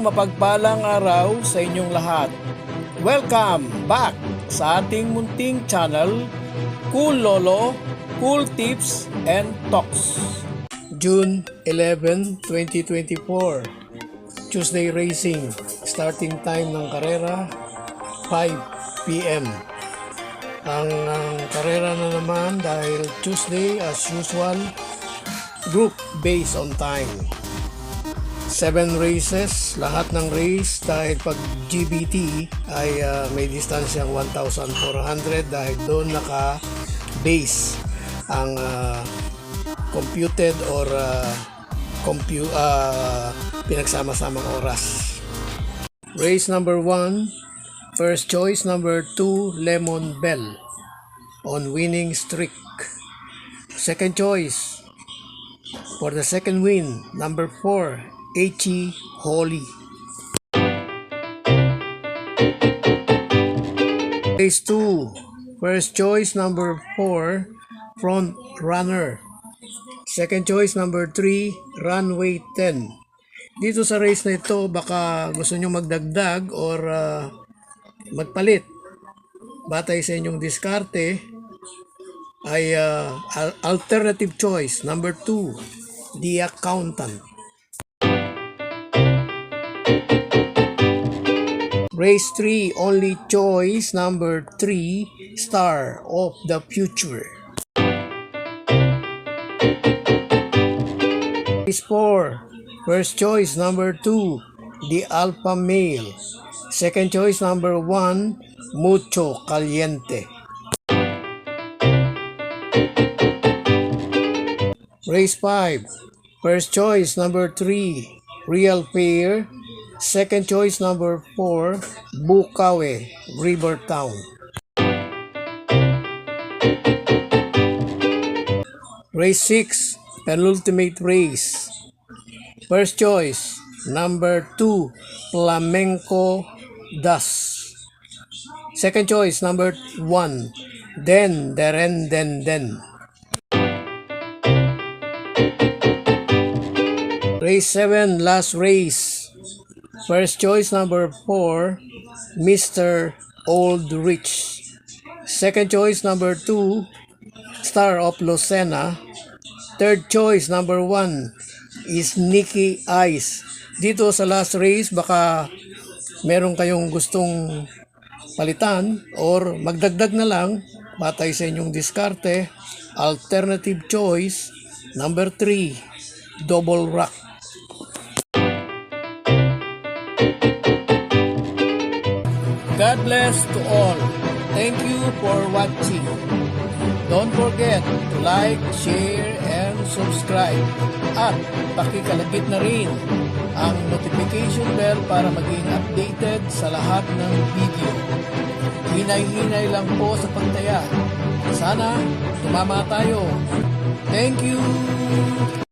mapagpalang araw sa inyong lahat. Welcome back sa ating munting channel, Cool Lolo, Cool Tips and Talks. June 11, 2024, Tuesday Racing. Starting time ng karera, 5 p.m. Ang karera na naman dahil Tuesday as usual, group based on time. 7 races, lahat ng race dahil pag GBT ay may distansyang 1,400 dahil doon naka-base ang computed or pinagsama-samang oras. Race number 1, first choice number 2, Lemon Bell on winning streak. Second choice for the second win, number 4, H.E. Holly. Race 2, first choice number 4, Front Runner. Second choice number 3, Runway 10. Dito sa race na ito, baka gusto nyo magdagdag or magpalit. Batay sa inyong diskarte ay alternative choice number 2, The Accountant. Race 3, only choice number 3, Star of the Future. Race 4, first choice number 2, The Alpha Male. Second choice number 1, Mucho Caliente. Race 5, first choice number 3, Real Fair. Second choice number 4, Bukawe, Rivertown. Race 6, penultimate race. First choice number 2, Flamenco Das. Second choice number 1, Den Deren Den Den. Race 7, last race. First choice number 4, Mr. Old Rich. Second choice number 2, Star of Lucena. Third choice number 1 is Nikki Ice. Dito sa last race, baka meron kayong gustong palitan or magdagdag na lang batay sa inyong diskarte. Alternative choice number 3, Double Rock. God bless to all. Thank you for watching. Don't forget to like, share, and subscribe. At pakikalagit na rin ang notification bell para maging updated sa lahat ng video. Hinay-hinay lang po sa pagtaya. Sana tumama tayo. Thank you!